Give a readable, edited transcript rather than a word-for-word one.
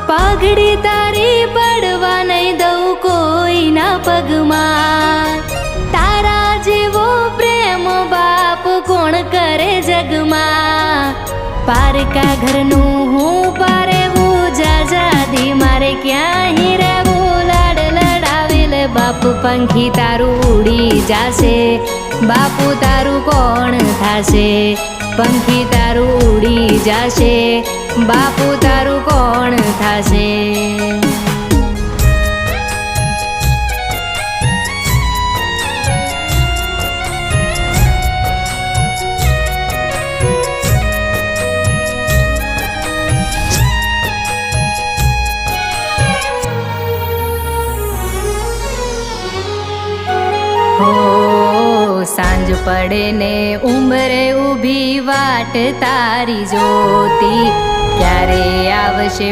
પાઘડી તારી પડવા નહીં દઉં કોઈના પગમાં, તારા જેવો પ્રેમ બાપ કોણ કરે જગમાં. પારકા ઘરનું હું પારેવું જાજાદી મારે ક્યાં રહેવું, લાડ લડાવેલ બાપ પંખી તારું ઉડી જાશે, બાપુ તારું કોણ થાશે. પંખી તારું ઉડી જાશે, બાપુ તારું કોણ થાશે. સાંજ પડે ને ઉંબરે ઊભી વાટ તારી જોતી, ક્યારે આવશે